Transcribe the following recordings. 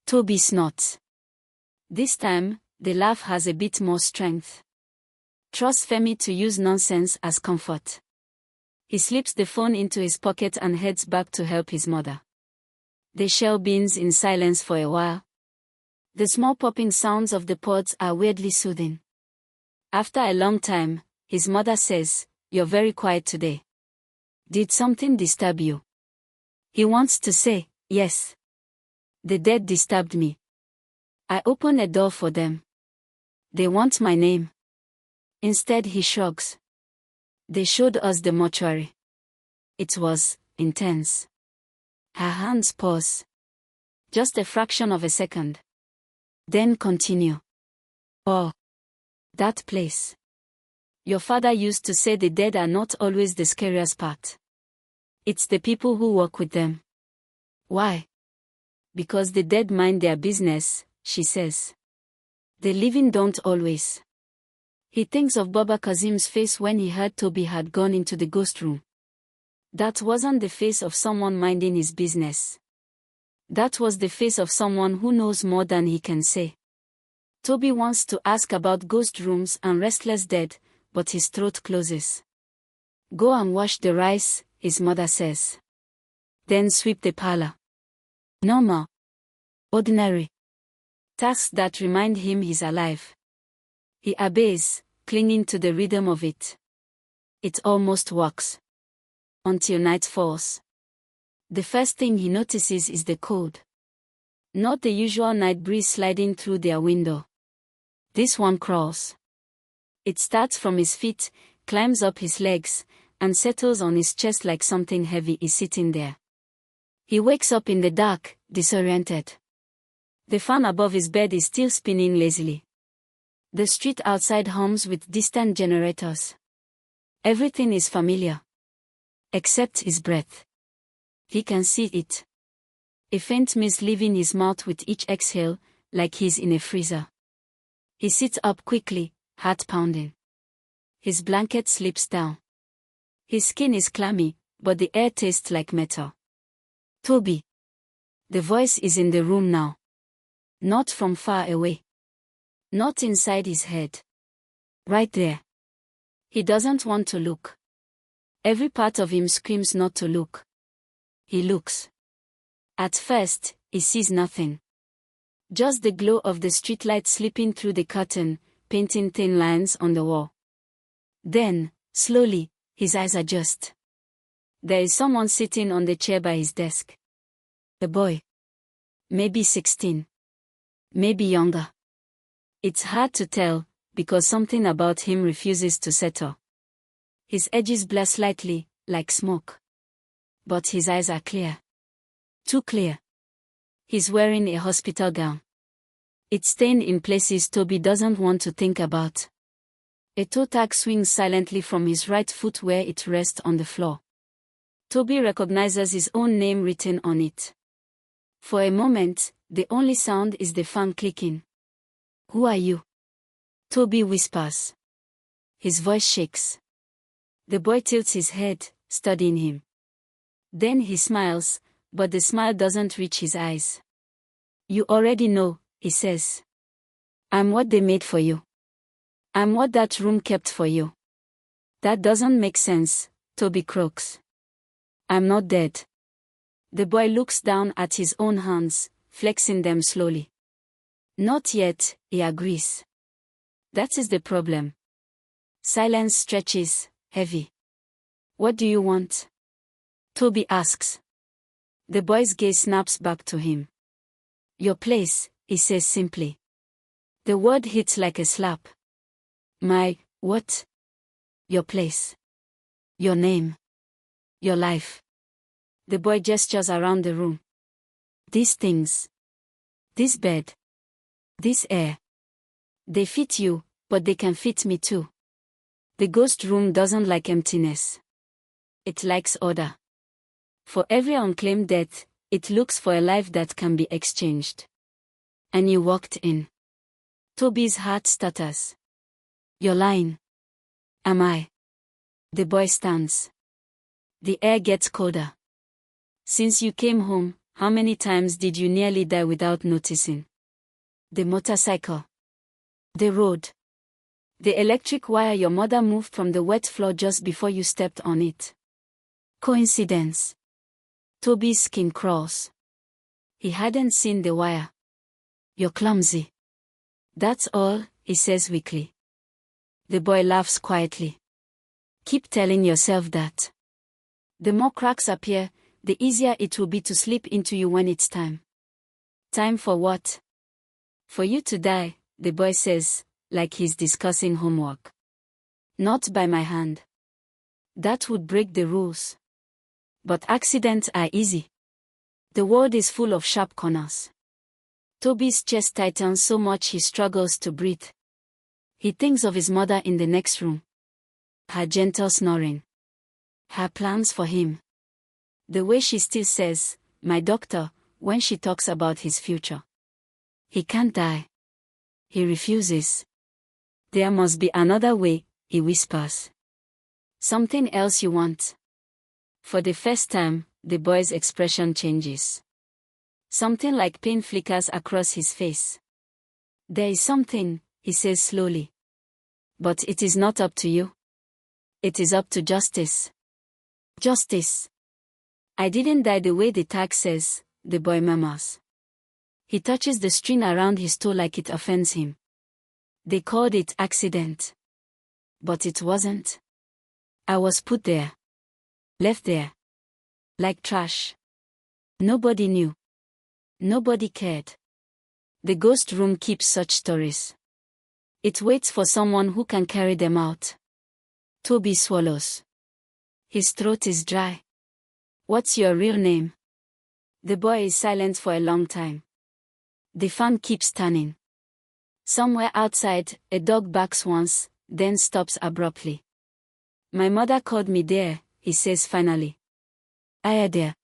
Toby snorts. This time, the laugh has a bit more strength. Trust Femi to use nonsense as comfort. He slips the phone into his pocket and heads back to help his mother. They shell beans in silence for a while. The small popping sounds of the pods are weirdly soothing. After a long time, his mother says, "You're very quiet today. Did something disturb you?" He wants to say, "Yes. The dead disturbed me. I opened a door for them. They want my name." Instead he shrugs. They showed us the mortuary. It was intense. Her hands pause. Just a fraction of a second. Then continue. "Oh. That place. Your father used to say the dead are not always the scariest part. It's the people who work with them." "Why?" "Because the dead mind their business," she says. "The living don't always." He thinks of Baba Kazim's face when he heard Toby had gone into the ghost room. That wasn't the face of someone minding his business. That was the face of someone who knows more than he can say. Toby wants to ask about ghost rooms and restless dead, but his throat closes. "Go and wash the rice," his mother says. "Then sweep the parlor." Normal. Ordinary. Tasks that remind him he's alive. He obeys, clinging to the rhythm of it. It almost works. Until night falls. The first thing he notices is the cold. Not the usual night breeze sliding through their window. This one crawls. It starts from his feet, climbs up his legs, and settles on his chest like something heavy is sitting there. He wakes up in the dark, disoriented. The fan above his bed is still spinning lazily. The street outside hums with distant generators. Everything is familiar. Except his breath. He can see it. A faint mist leaving his mouth with each exhale, like he's in a freezer. He sits up quickly, heart pounding. His blanket slips down. His skin is clammy, but the air tastes like metal. "Toby." The voice is in the room now. Not from far away. Not inside his head. Right there. He doesn't want to look. Every part of him screams not to look. He looks. At first, he sees nothing. Just the glow of the streetlight slipping through the curtain, painting thin lines on the wall. Then, slowly, his eyes adjust. There is someone sitting on the chair by his desk. A boy. Maybe 16. Maybe younger. It's hard to tell, because something about him refuses to settle. His edges blur slightly, like smoke. But his eyes are clear. Too clear. He's wearing a hospital gown. It's stained in places Toby doesn't want to think about. A toe tag swings silently from his right foot where it rests on the floor. Toby recognizes his own name written on it. For a moment, the only sound is the fan clicking. "Who are you?" Toby whispers. His voice shakes. The boy tilts his head, studying him. Then he smiles, but the smile doesn't reach his eyes. "You already know," he says. "I'm what they made for you. I'm what that room kept for you." "That doesn't make sense," Toby croaks. "I'm not dead." The boy looks down at his own hands, flexing them slowly. "Not yet," he agrees. That is the problem. Silence stretches, heavy. "What do you want?" Toby asks. The boy's gaze snaps back to him. "Your place," he says simply. The word hits like a slap. "My, what?" "Your place. Your name. Your life." The boy gestures around the room. "These things. This bed. This air. They fit you, but they can fit me too." The ghost room doesn't like emptiness. It likes order. For every unclaimed death, it looks for a life that can be exchanged. And you walked in. Toby's heart stutters. "You're lying." "Am I?" The boy stands. The air gets colder. "Since you came home, How many times did you nearly die without noticing? The motorcycle. The road. The electric wire your mother moved from the wet floor just before you stepped on it. Coincidence? Toby's skin crawls. He hadn't seen the wire. You're clumsy. That's all, he says weakly. The boy laughs quietly. Keep telling yourself that. The more cracks appear, the easier it will be to slip into you when it's time. Time for what? For you to die, the boy says, like he's discussing homework. Not by my hand. That would break the rules. But accidents are easy. The world is full of sharp corners. Toby's chest tightens so much he struggles to breathe. He thinks of his mother in the next room. Her gentle snoring. Her plans for him. The way she still says, "my doctor," when she talks about his future. He can't die. He refuses. There must be another way, he whispers. Something else you want. For the first time, the boy's expression changes. Something like pain flickers across his face. There is something, he says slowly. But it is not up to you. It is up to justice. Justice. I didn't die the way the tag says, the boy murmurs. He touches the string around his toe like it offends him. They called it accident. But it wasn't. I was put there. Left there. Like trash. Nobody knew. Nobody cared. The ghost room keeps such stories. It waits for someone who can carry them out. Toby swallows. His throat is dry. What's your real name? The boy is silent for a long time. The fan keeps turning. Somewhere outside, a dog barks once, then stops abruptly. My mother called me there, he says finally. Aya there.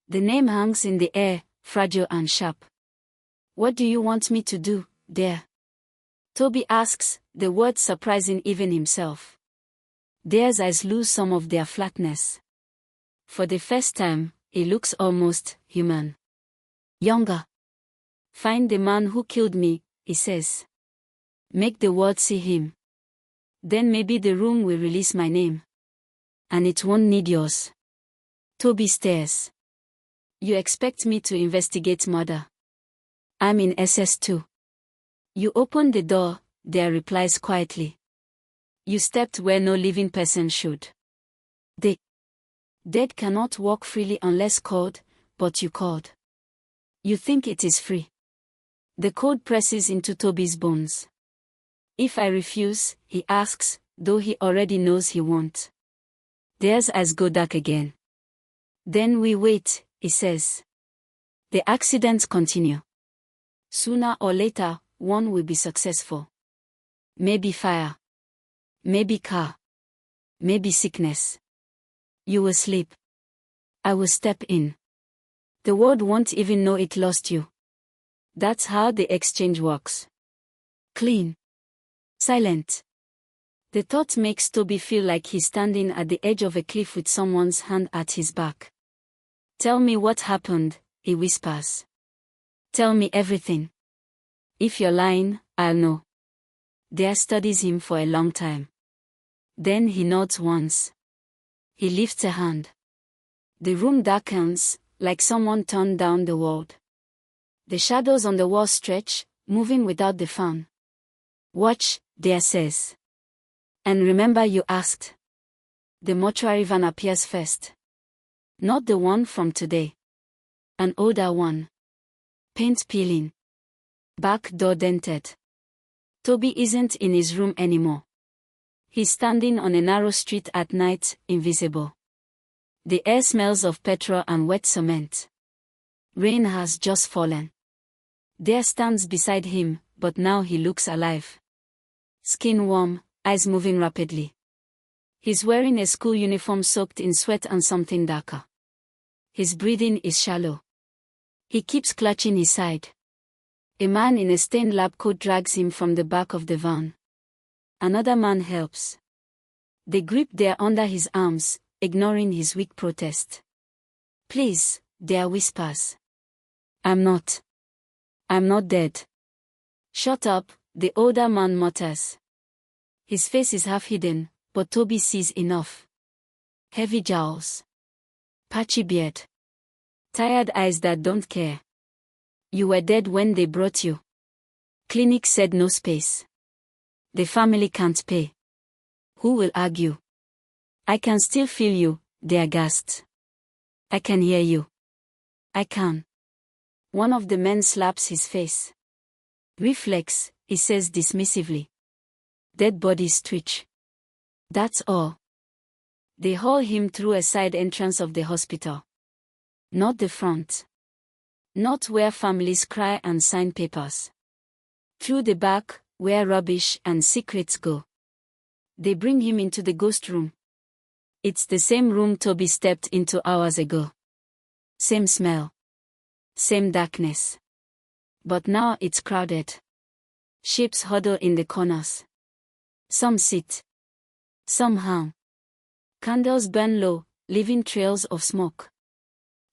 The name hangs in the air, fragile and sharp. What do you want me to do, there? Toby asks, the word surprising even himself. Dare's eyes lose some of their flatness. For the first time, he looks almost human. Younger. Find the man who killed me, he says. Make the world see him. Then maybe the room will release my name. And it won't need yours. Toby stares. You expect me to investigate murder? I'm in SS2. You opened the door, Dare replies quietly. You stepped where no living person should. The dead cannot walk freely unless called, but you called. You think it is free. The code presses into Toby's bones. If I refuse, he asks, though he already knows he won't. Dare's eyes go dark again. Then we wait, he says. The accidents continue. Sooner or later, one will be successful. Maybe fire. Maybe car. Maybe sickness. You will sleep. I will step in. The world won't even know it lost you. That's how the exchange works. Clean. Silent. The thought makes Toby feel like he's standing at the edge of a cliff with someone's hand at his back. Tell me what happened, he whispers. Tell me everything. If you're lying, I'll know. Dare studies him for a long time. Then he nods once. He lifts a hand. The room darkens, like someone turned down the world. The shadows on the wall stretch, moving without the fan. Watch, Dare says. And remember you asked. The mortuary van appears first. Not the one from today. An older one. Paint peeling. Back door dented. Toby isn't in his room anymore. He's standing on a narrow street at night, invisible. The air smells of petrol and wet cement. Rain has just fallen. Dare stands beside him, but now he looks alive. Skin warm, eyes moving rapidly. He's wearing a school uniform soaked in sweat and something darker. His breathing is shallow. He keeps clutching his side. A man in a stained lab coat drags him from the back of the van. Another man helps. They grip Dare under his arms, ignoring his weak protest. Please, There are whispers. I'm not dead. Shut up, the older man mutters. His face is half hidden, but Toby sees enough. Heavy jowls. Patchy beard. Tired eyes that don't care. You were dead when they brought you. Clinic said no space. The family can't pay. Who will argue? I can still feel you, they aghast. I can hear you. I can. One of the men slaps his face. Reflex, he says dismissively. Dead bodies twitch. That's all. They haul him through a side entrance of the hospital. Not the front. Not where families cry and sign papers. Through the back, where rubbish and secrets go. They bring him into the ghost room. It's the same room Toby stepped into hours ago. Same smell. Same darkness. But now it's crowded. Shapes huddle in the corners. Some sit. Some hang. Candles burn low, leaving trails of smoke.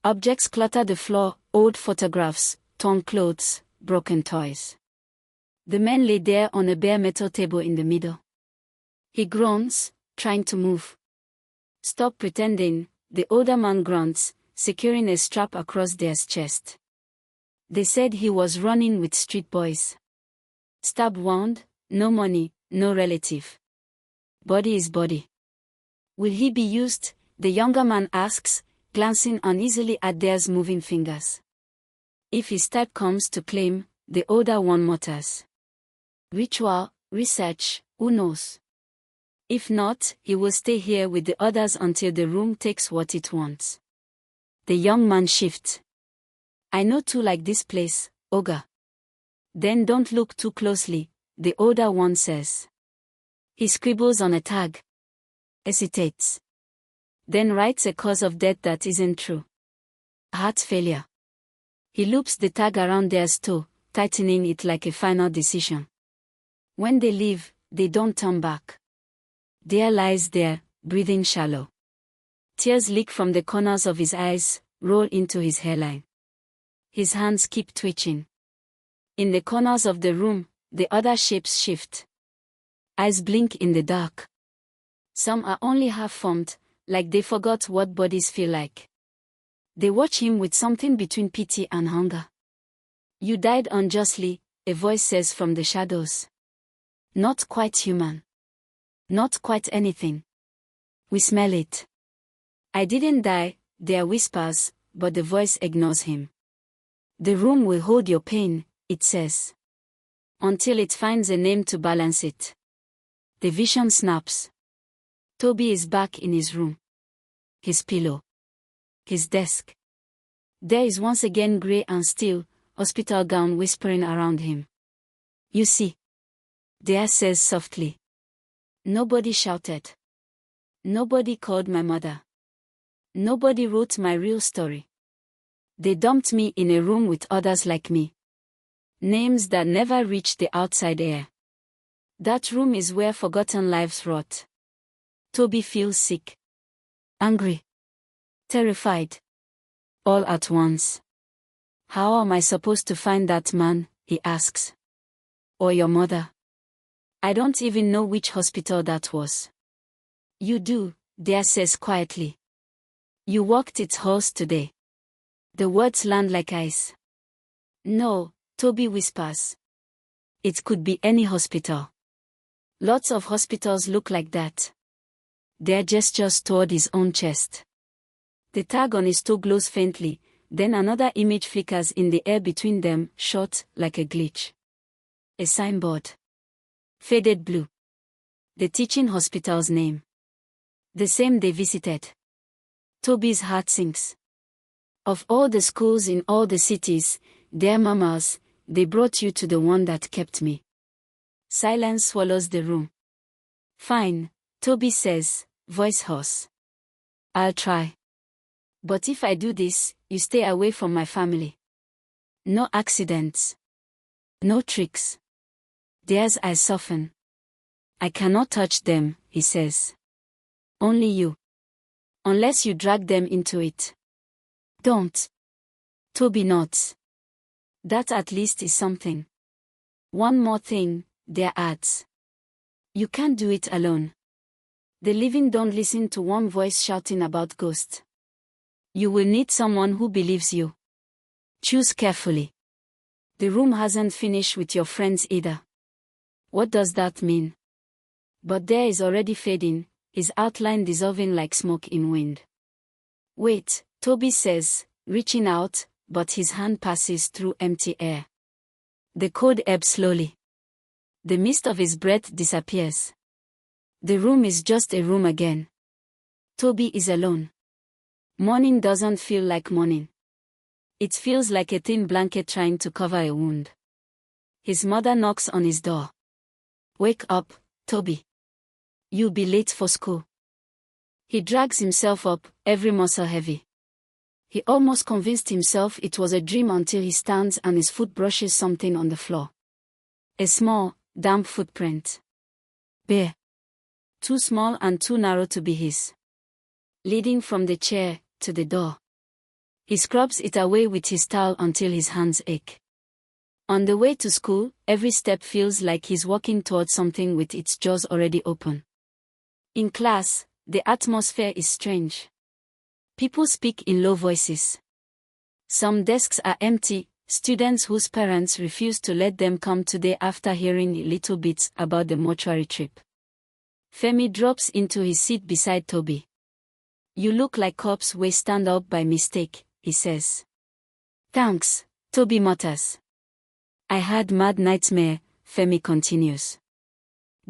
Objects clutter the floor, old photographs, torn clothes, broken toys. The man lay there on a bare metal table in the middle. He groans, trying to move. Stop pretending, the older man grunts, securing a strap across their chest. They said he was running with street boys. Stab wound, no money, no relative. Body is body. Will he be used? The younger man asks, glancing uneasily at theirs moving fingers. If his type comes to claim, the older one mutters. Ritual, research, who knows? If not, he will stay here with the others until the room takes what it wants. The young man shifts. I know too like this place, Ogre. Then don't look too closely, the older one says. He scribbles on a tag. Hesitates. Then writes a cause of death that isn't true. Heart failure. He loops the tag around their toe, tightening it like a final decision. When they leave, they don't turn back. There lies there, breathing shallow. Tears leak from the corners of his eyes, roll into his hairline. His hands keep twitching. In the corners of the room, the other shapes shift. Eyes blink in the dark. Some are only half-formed, like they forgot what bodies feel like. They watch him with something between pity and hunger. You died unjustly, a voice says from the shadows. Not quite human. Not quite anything. We smell it. I didn't die, there are whispers, but the voice ignores him. The room will hold your pain, it says. Until it finds a name to balance it. The vision snaps. Toby is back in his room. His pillow. His desk. There is once again grey and still, hospital gown whispering around him. You see. Dea says softly. Nobody shouted. Nobody called my mother. Nobody wrote my real story. They dumped me in a room with others like me. Names that never reached the outside air. That room is where forgotten lives rot. Toby feels sick. Angry. Terrified. All at once. How am I supposed to find that man, he asks. Or your mother? I don't even know which hospital that was. You do, Dea says quietly. You walked its halls today. The words land like ice. No, Toby whispers. It could be any hospital. Lots of hospitals look like that. Dea gestures toward his own chest. The tag on his toe glows faintly, then another image flickers in the air between them, short, like a glitch. A signboard. Faded blue. The teaching hospital's name. The same they visited. Toby's heart sinks. Of all the schools in all the cities, their mamas, they brought you to the one that kept me. Silence swallows the room. Fine, Toby says, voice hoarse. I'll try. But if I do this, you stay away from my family. No accidents. No tricks. Dea's eyes soften. I cannot touch them, he says. Only you. Unless you drag them into it. Don't. Toby nods. That at least is something. One more thing, Dare adds. You can't do it alone. The living don't listen to one voice shouting about ghosts. You will need someone who believes you. Choose carefully. The room hasn't finished with your friends either. What does that mean? But Dare is already fading, his outline dissolving like smoke in wind. Wait, Toby says, reaching out, but his hand passes through empty air. The code ebbs slowly. The mist of his breath disappears. The room is just a room again. Toby is alone. Morning doesn't feel like morning. It feels like a thin blanket trying to cover a wound. His mother knocks on his door. Wake up, Toby. You'll be late for school. He drags himself up, every muscle heavy. He almost convinced himself it was a dream until he stands and his foot brushes something on the floor. A small, damp footprint. Bare. Too small and too narrow to be his. Leading from the chair to the door. He scrubs it away with his towel until his hands ache. On the way to school, every step feels like he's walking towards something with its jaws already open. In class, the atmosphere is strange. People speak in low voices. Some desks are empty, students whose parents refuse to let them come today after hearing little bits about the mortuary trip. Femi drops into his seat beside Toby. You look like cops we stand up by mistake, he says. Thanks, Toby mutters. I had mad nightmare, Femi continues.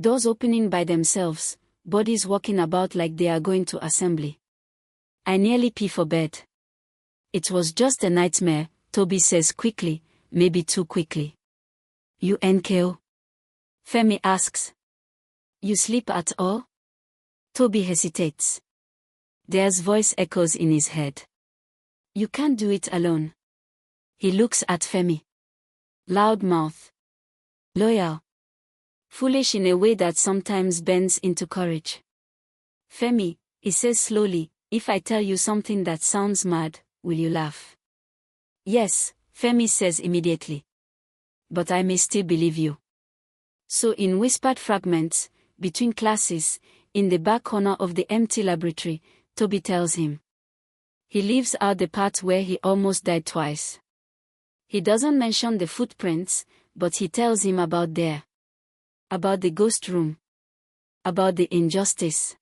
Doors opening by themselves, bodies walking about like they are going to assembly. I nearly pee for bed. It was just a nightmare, Toby says quickly, maybe too quickly. You NKO? Femi asks. You sleep at all? Toby hesitates. Dare's voice echoes in his head. You can't do it alone. He looks at Femi. Loud mouth. Loyal. Foolish in a way that sometimes bends into courage. Femi, he says slowly, if I tell you something that sounds mad, will you laugh? Yes, Femi says immediately. But I may still believe you. So in whispered fragments, between classes, in the back corner of the empty laboratory, Toby tells him. He leaves out the part where he almost died twice. He doesn't mention the footprints, but he tells him about Dare. About the ghost room. About the injustice.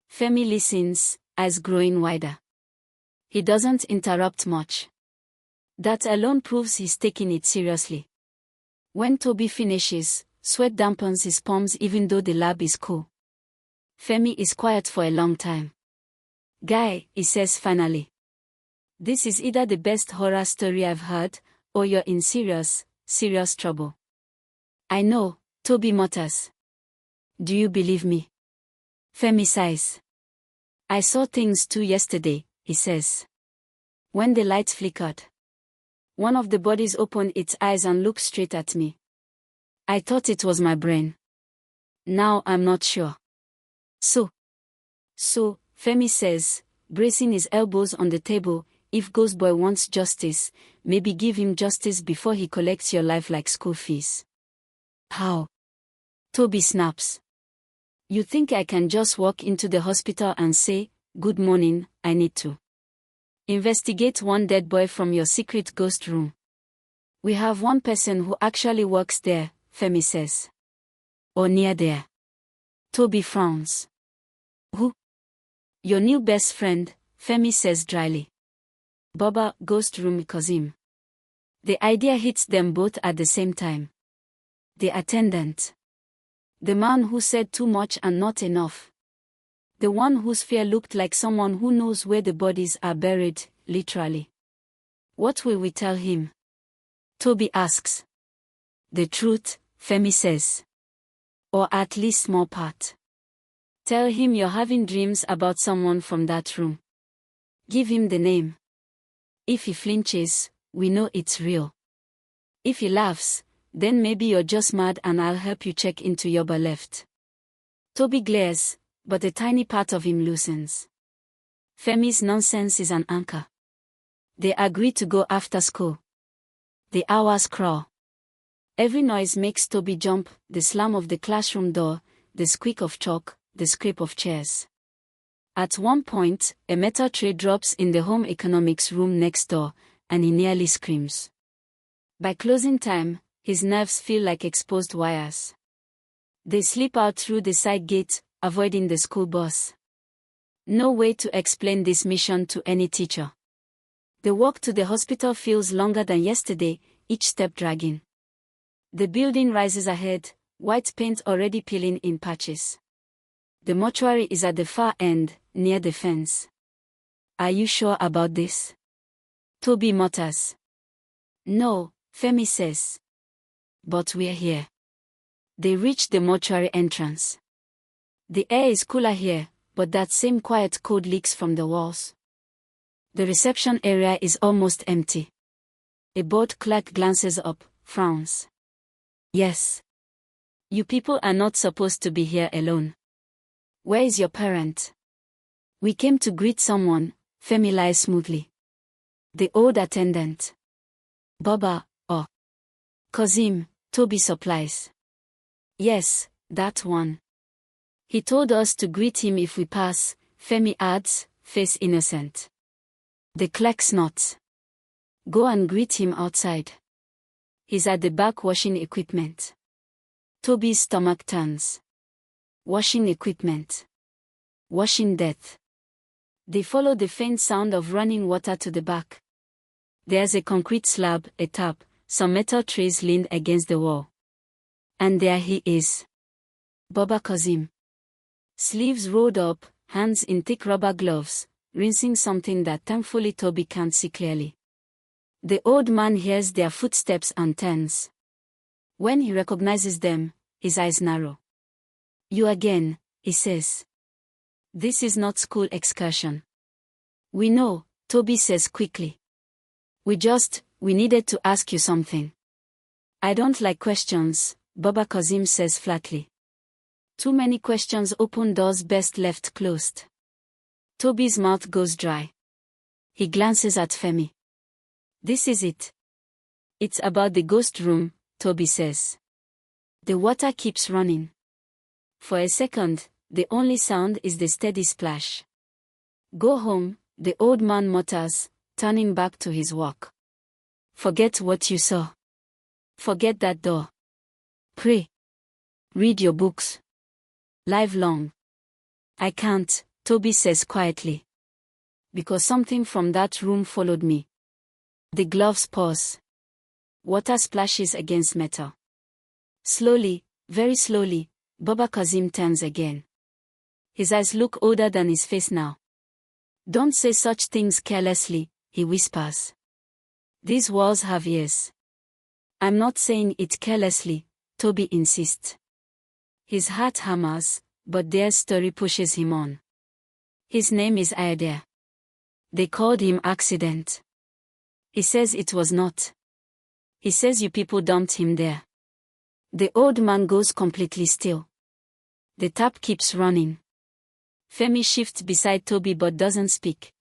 Femi listens, eyes growing wider. He doesn't interrupt much. That alone proves he's taking it seriously. When Toby finishes, sweat dampens his palms even though the lab is cool. Femi is quiet for a long time. Guy, he says finally. This is either the best horror story I've heard, or you're in serious, serious trouble. I know, Toby mutters. Do you believe me? Femi sighs. I saw things too yesterday, he says. When the light flickered. One of the bodies opened its eyes and looked straight at me. I thought it was my brain. Now I'm not sure. So, Femi says, bracing his elbows on the table, if Ghost Boy wants justice, maybe give him justice before he collects your life like school fees. How? Toby snaps. You think I can just walk into the hospital and say, good morning, I need to investigate one dead boy from your secret ghost room? We have one person who actually works there, Femi says. Or near there. Toby frowns. Who? Your new best friend, Femi says dryly. Baba, ghost room Kazim. The idea hits them both at the same time. The attendant. The man who said too much and not enough. The one whose fear looked like someone who knows where the bodies are buried, literally. What will we tell him? Toby asks. The truth, Femi says. Or at least small part. Tell him you're having dreams about someone from that room. Give him the name. If he flinches, we know it's real. If he laughs, then maybe you're just mad and I'll help you check into your left. Toby glares, but a tiny part of him loosens. Femi's nonsense is an anchor. They agree to go after school. The hours crawl. Every noise makes Toby jump, the slam of the classroom door, the squeak of chalk, the scrape of chairs. At one point, a metal tray drops in the home economics room next door, and he nearly screams. By closing time, his nerves feel like exposed wires. They slip out through the side gate, avoiding the school bus. No way to explain this mission to any teacher. The walk to the hospital feels longer than yesterday, each step dragging. The building rises ahead, white paint already peeling in patches. The mortuary is at the far end, near the fence. Are you sure about this? Toby mutters. No, Femi says. But we're here. They reach the mortuary entrance. The air is cooler here, but that same quiet cold leaks from the walls. The reception area is almost empty. A bored clerk glances up, frowns. Yes. You people are not supposed to be here alone. Where is your parent? We came to greet someone, Femi lies smoothly. The old attendant. Baba, or Kazim, Toby supplies. Yes, that one. He told us to greet him if we pass, Femi adds, face innocent. The clerk snorts. Go and greet him outside. He's at the back washing equipment. Toby's stomach turns. Washing equipment. Washing death. They follow the faint sound of running water to the back. There's a concrete slab, a tap, some metal trays leaned against the wall. And there he is. Baba Kazim. Sleeves rolled up, hands in thick rubber gloves, rinsing something that thankfully Toby can't see clearly. The old man hears their footsteps and turns. When he recognizes them, his eyes narrow. You again, he says. This is not school excursion. We know, Toby says quickly. We needed to ask you something. I don't like questions, Baba Kazim says flatly. Too many questions open doors best left closed. Toby's mouth goes dry. He glances at Femi. This is it. It's about the ghost room, Toby says. The water keeps running. For a second, the only sound is the steady splash. Go home, the old man mutters, turning back to his work. Forget what you saw. Forget that door. Pray. Read your books. Live long. I can't, Toby says quietly. Because something from that room followed me. The gloves pause. Water splashes against metal. Slowly, very slowly, Baba Kazim turns again. His eyes look older than his face now. Don't say such things carelessly, he whispers. These walls have ears. I'm not saying it carelessly, Toby insists. His heart hammers, but their story pushes him on. His name is Adair. They called him Accident. He says it was not. He says you people dumped him there. The old man goes completely still. The tap keeps running. Femi shifts beside Toby but doesn't speak.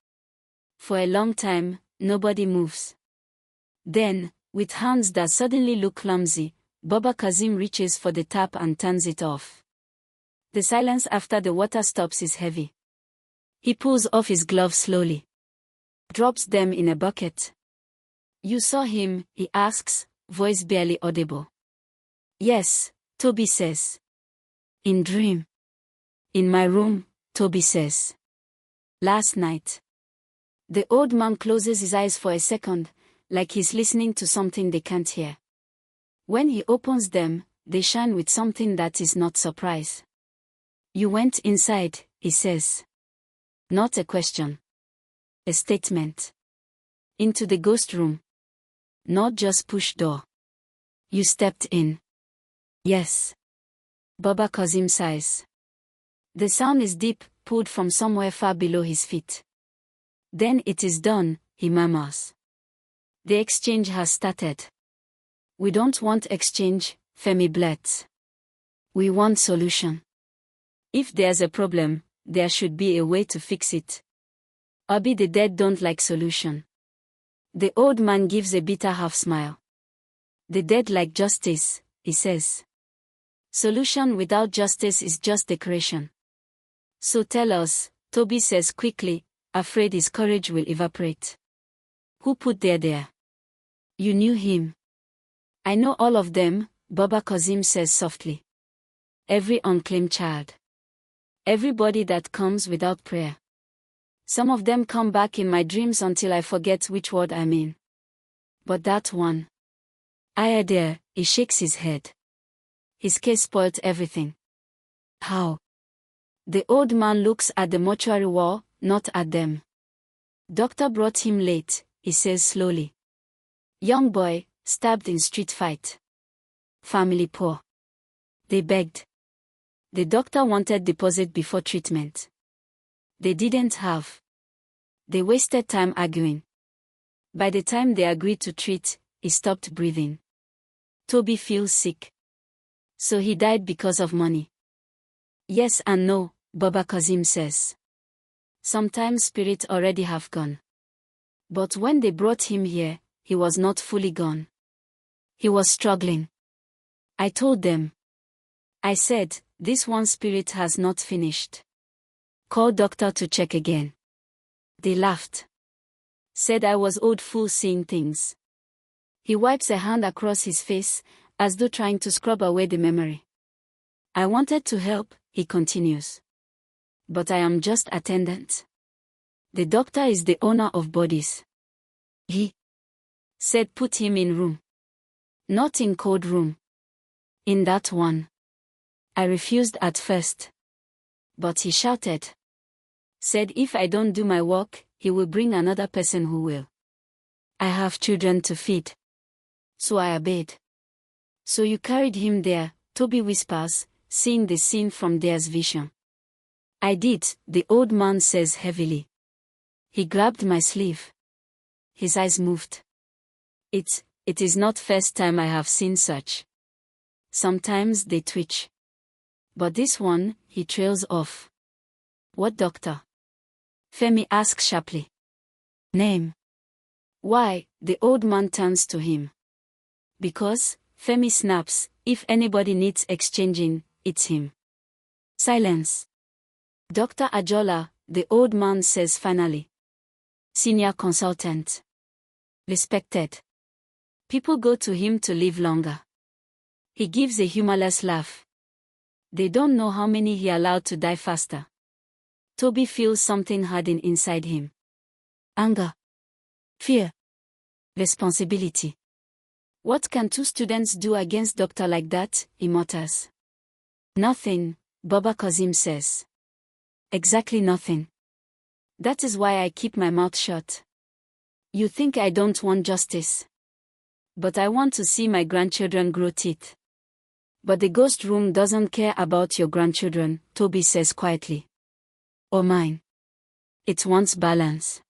For a long time, nobody moves. Then, with hands that suddenly look clumsy, Baba Kazim reaches for the tap and turns it off. The silence after the water stops is heavy. He pulls off his gloves slowly. Drops them in a bucket. You saw him, he asks, voice barely audible. Yes, Toby says. In dream. In my room, Toby says. Last night. The old man closes his eyes for a second, like he's listening to something they can't hear. When he opens them, they shine with something that is not surprise. You went inside, he says. Not a question. A statement. Into the ghost room. Not just push door. You stepped in. Yes. Baba Kazim sighs. The sound is deep, pulled from somewhere far below his feet. Then it is done, he murmurs. The exchange has started. We don't want exchange, Femi blurts. We want solution. If there's a problem, there should be a way to fix it. Obi the dead don't like solution. The old man gives a bitter half-smile. The dead like justice, he says. Solution without justice is just decoration. So tell us, Toby says quickly, afraid his courage will evaporate. Who put there? You knew him. I know all of them, Baba Kazim says softly. Every unclaimed child. Everybody that comes without prayer. Some of them come back in my dreams until I forget which word I mean. But that one. Ayadere, he shakes his head. His case spoilt everything. How? The old man looks at the mortuary wall, not at them. Doctor brought him late, he says slowly. Young boy, stabbed in street fight. Family poor. They begged. The doctor wanted deposit before treatment. They didn't have. They wasted time arguing. By the time they agreed to treat, he stopped breathing. Toby feels sick. So he died because of money. Yes and no, Baba Kazim says. Sometimes spirits already have gone. But when they brought him here, he was not fully gone. He was struggling. I told them. I said, this one spirit has not finished. Call doctor to check again. They laughed. Said I was old fool seeing things. He wipes a hand across his face, as though trying to scrub away the memory. I wanted to help, he continues. But I am just attendant. The doctor is the owner of bodies. He said put him in room. Not in cold room. In that one. I refused at first. But he shouted. Said if I don't do my work, he will bring another person who will. I have children to feed. So I obeyed. So you carried him there, Toby whispers, seeing the scene from there's vision. I did, the old man says heavily. He grabbed my sleeve. His eyes moved. It is not first time I have seen such. Sometimes they twitch. But this one, he trails off. What doctor? Femi asks sharply. Name. Why, the old man turns to him. Because, Femi snaps, if anybody needs exchanging, it's him. Silence. Dr. Ajola, the old man says finally. Senior consultant. Respected. People go to him to live longer. He gives a humorless laugh. They don't know how many he allowed to die faster. Toby feels something harden inside him. Anger. Fear. Responsibility. What can two students do against doctor like that, he mutters. Nothing, Baba Kazim says. Exactly nothing. That is why I keep my mouth shut. You think I don't want justice. But I want to see my grandchildren grow teeth. But the ghost room doesn't care about your grandchildren, Toby says quietly. Or mine. It wants balance.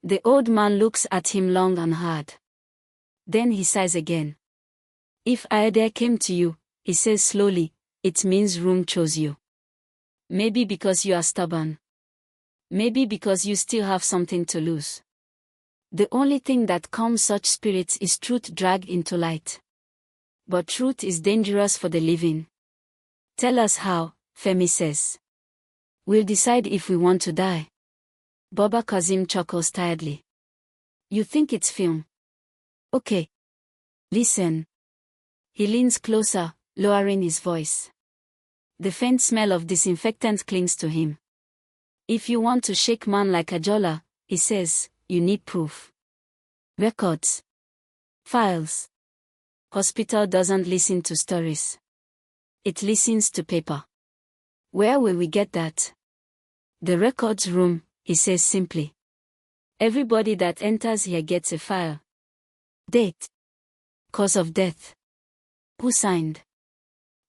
The old man looks at him long and hard. Then he sighs again. If Ayadere came to you, he says slowly, it means room chose you. Maybe because you are stubborn. Maybe because you still have something to lose. The only thing that calms such spirits is truth dragged into light. But truth is dangerous for the living. Tell us how, Femi says. We'll decide if we want to die. Baba Kazim chuckles tiredly. You think it's film? Okay. Listen. He leans closer, lowering his voice. The faint smell of disinfectant clings to him. If you want to shake man like Ajola, he says, you need proof. Records. Files. Hospital doesn't listen to stories. It listens to paper. Where will we get that? The records room, he says simply. Everybody that enters here gets a file. Date. Cause of death. Who signed?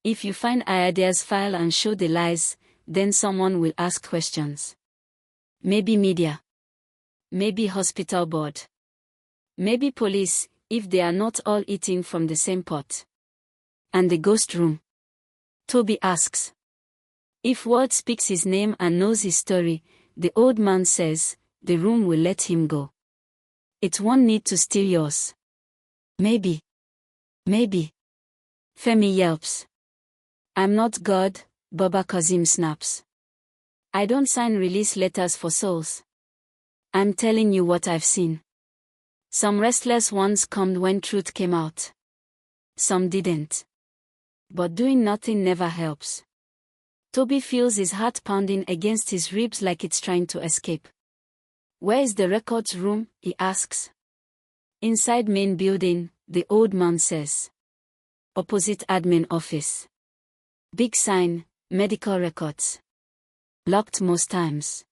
If you find Ayadere's file and show the lies, then someone will ask questions. Maybe media. Maybe hospital board. Maybe police, if they are not all eating from the same pot. And the ghost room? Toby asks. If word speaks his name and knows his story, the old man says, the room will let him go. It won't need to steal yours. Maybe. Maybe. Femi yelps. I'm not God, Baba Kazim snaps. I don't sign release letters for souls. I'm telling you what I've seen. Some restless ones calmed when truth came out. Some didn't. But doing nothing never helps. Toby feels his heart pounding against his ribs like it's trying to escape. Where is the records room? He asks. Inside main building, the old man says. Opposite admin office. Big sign, medical records. Locked most times.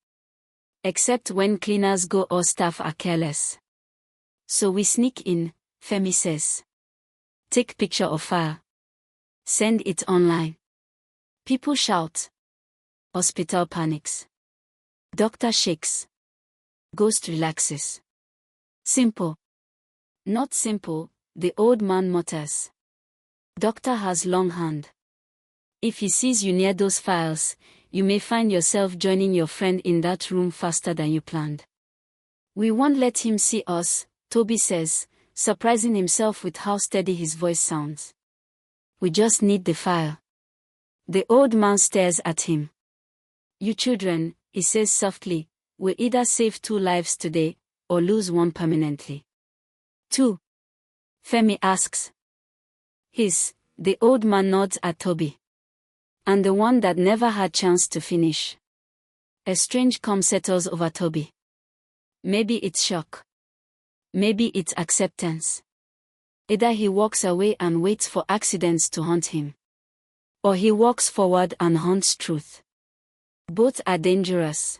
Except when cleaners go or staff are careless. So we sneak in, Femi says. Take picture of file. Send it online. People shout. Hospital panics. Doctor shakes. Ghost relaxes. Simple. Not simple, the old man mutters. Doctor has long hand. If he sees you near those files, you may find yourself joining your friend in that room faster than you planned. We won't let him see us, Toby says, surprising himself with how steady his voice sounds. We just need the file. The old man stares at him. You children, he says softly, will either save 2 lives today, or lose 1 permanently. 2. Femi asks. The old man nods at Toby. And the one that never had chance to finish. A strange calm settles over Toby. Maybe it's shock. Maybe it's acceptance. Either he walks away and waits for accidents to haunt him. Or he walks forward and haunts truth. Both are dangerous.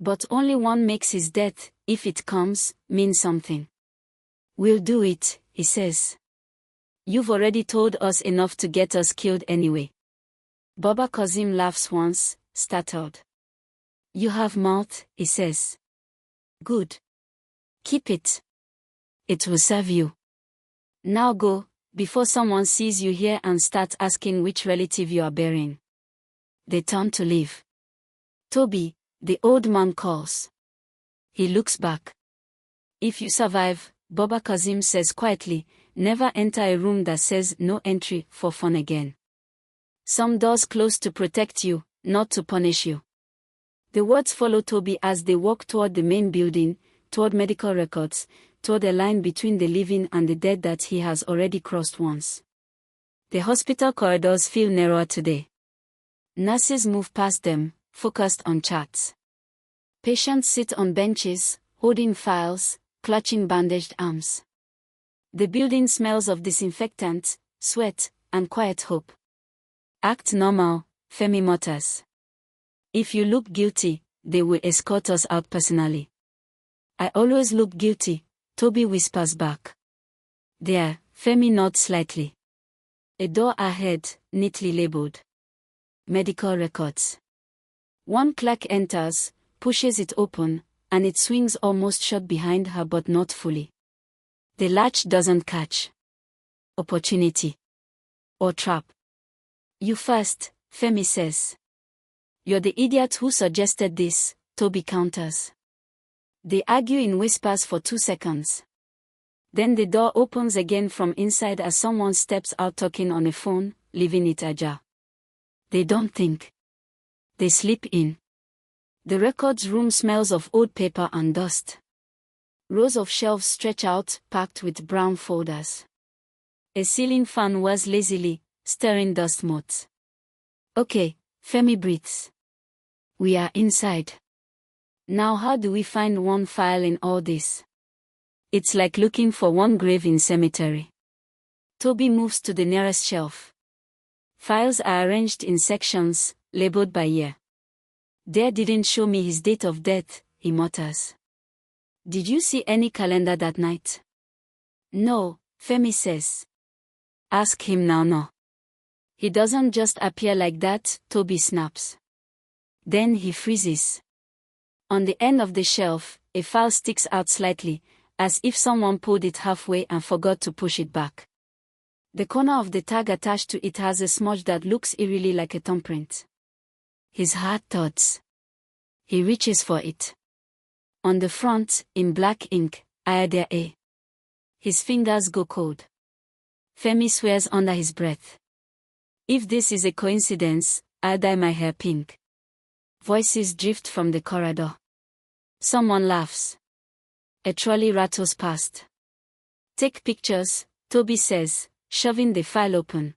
But only one makes his death, if it comes, mean something. We'll do it, he says. You've already told us enough to get us killed anyway. Baba Kazim laughs once, startled. You have mouth, he says. Good. Keep it. It will serve you. Now go, before someone sees you here and starts asking which relative you are burying. They turn to leave. Toby, the old man calls. He looks back. If you survive, Baba Kazim says quietly, never enter a room that says no entry for fun again. Some doors close to protect you, not to punish you. The words follow Toby as they walk toward the main building, toward medical records, toward a line between the living and the dead that he has already crossed once. The hospital corridors feel narrower today. Nurses move past them, focused on charts. Patients sit on benches, holding files, clutching bandaged arms. The building smells of disinfectant, sweat, and quiet hope. Act normal, Femi mutters. If you look guilty, they will escort us out personally. I always look guilty, Toby whispers back. There, Femi nods slightly. A door ahead, neatly labeled. Medical records. One clerk enters, pushes it open, and it swings almost shut behind her but not fully. The latch doesn't catch. Opportunity. Or trap. You first, Femi says. You're the idiot who suggested this, Toby counters. They argue in whispers for 2 seconds. Then the door opens again from inside as someone steps out talking on a phone, leaving it ajar. They don't think. They slip in. The records room smells of old paper and dust. Rows of shelves stretch out, packed with brown folders. A ceiling fan whirs lazily, stirring dust motes. Okay, Femi breathes. We are inside. Now how do we find one file in all this? It's like looking for one grave in cemetery. Toby moves to the nearest shelf. Files are arranged in sections, labeled by year. Dare didn't show me his date of death, he mutters. Did you see any calendar that night? No, Femi says. Ask him now. No. He doesn't just appear like that, Toby snaps. Then he freezes. On the end of the shelf, a file sticks out slightly, as if someone pulled it halfway and forgot to push it back. The corner of the tag attached to it has a smudge that looks eerily like a thumbprint. His heart thuds. He reaches for it. On the front, in black ink, Ayadea A. His fingers go cold. Femi swears under his breath. If this is a coincidence, I'll dye my hair pink. Voices drift from the corridor. Someone laughs. A trolley rattles past. Take pictures, Toby says, shoving the file open.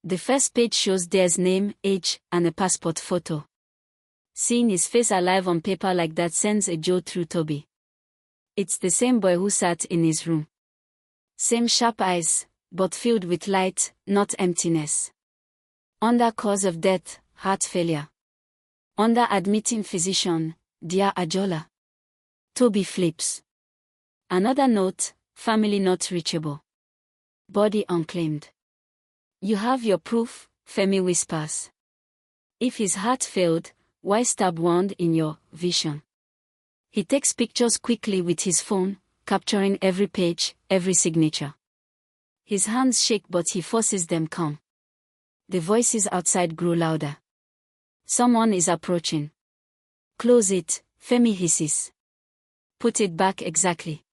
The first page shows Dare's name, age, and a passport photo. Seeing his face alive on paper like that sends a jolt through Toby. It's the same boy who sat in his room. Same sharp eyes, but filled with light, not emptiness. Under cause of death, heart failure. Under admitting physician, Dear Ajola. Toby flips. Another note, family not reachable. Body unclaimed. You have your proof, Femi whispers. If his heart failed, why stab wound in your vision? He takes pictures quickly with his phone, capturing every page, every signature. His hands shake but he forces them calm. The voices outside grow louder. Someone is approaching. Close it, Femi hisses. Put it back exactly.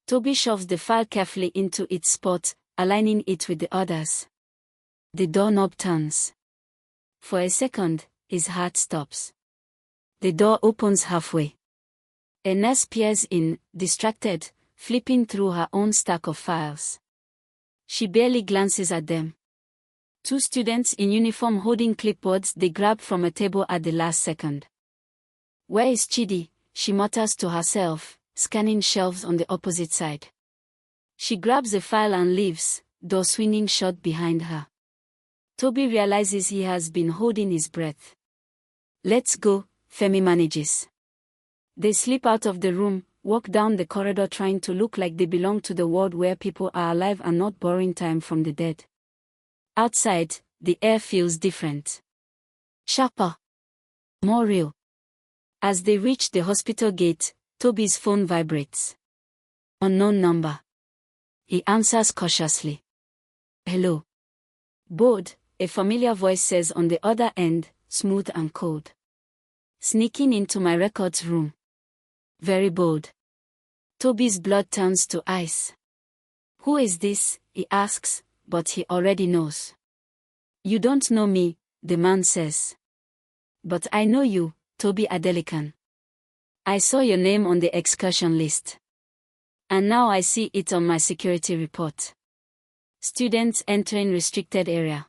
Toby shoves the file carefully into its spot, aligning it with the others. The doorknob turns. For a second, his heart stops. The door opens halfway. A nurse peers in, distracted, flipping through her own stack of files. She barely glances at them. Two students in uniform holding clipboards they grab from a table at the last second. Where is Chidi? She mutters to herself, scanning shelves on the opposite side. She grabs a file and leaves, door swinging shut behind her. Toby realizes he has been holding his breath. Let's go, Femi manages. They slip out of the room, walk down the corridor trying to look like they belong to the world where people are alive and not borrowing time from the dead. Outside, the air feels different. Sharper. More real. As they reach the hospital gate, Toby's phone vibrates. Unknown number. He answers cautiously. Hello. Bored, a familiar voice says on the other end, smooth and cold. Sneaking into my records room. Very bold. Toby's blood turns to ice. Who is this? He asks, but he already knows. You don't know me, the man says. But I know you, Toby Adelican. I saw your name on the excursion list. And now I see it on my security report. Students entering restricted area.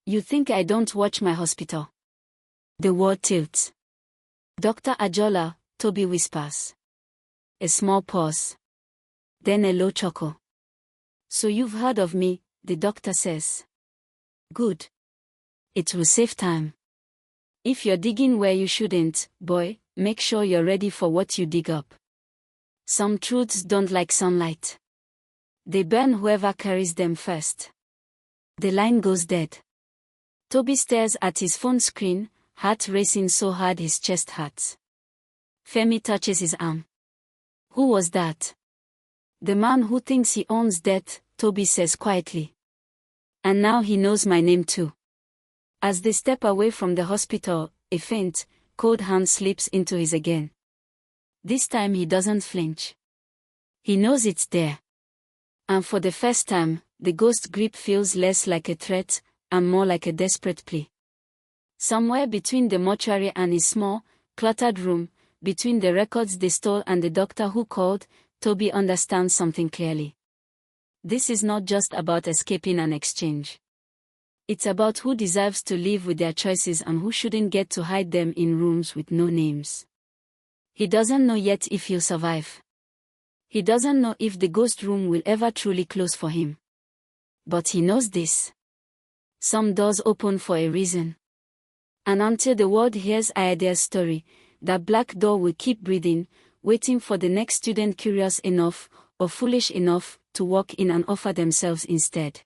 You think I don't watch my hospital? The word tilts. Dr. Ajola, Toby whispers. A small pause. Then a low chuckle. So you've heard of me, the doctor says. Good. It will save time. If you're digging where you shouldn't, boy, make sure you're ready for what you dig up. Some truths don't like sunlight. They burn whoever carries them first. The line goes dead. Toby stares at his phone screen, heart racing so hard his chest hurts. Femi touches his arm. Who was that? The man who thinks he owns death, Toby says quietly. And now he knows my name too. As they step away from the hospital, a faint, cold hand slips into his again. This time he doesn't flinch. He knows it's there. And for the first time, the ghost grip feels less like a threat, and more like a desperate plea. Somewhere between the mortuary and his small, cluttered room, between the records they stole and the doctor who called, Toby understands something clearly. This is not just about escaping an exchange. It's about who deserves to live with their choices and who shouldn't get to hide them in rooms with no names. He doesn't know yet if he'll survive. He doesn't know if the ghost room will ever truly close for him. But he knows this. Some doors open for a reason. And until the world hears Ayadea's story, that black door will keep breathing, waiting for the next student curious enough, or foolish enough, to walk in and offer themselves instead.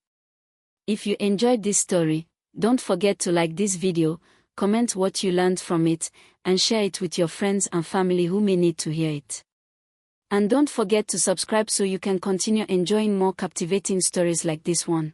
If you enjoyed this story, don't forget to like this video, comment what you learned from it, and share it with your friends and family who may need to hear it. And don't forget to subscribe so you can continue enjoying more captivating stories like this one.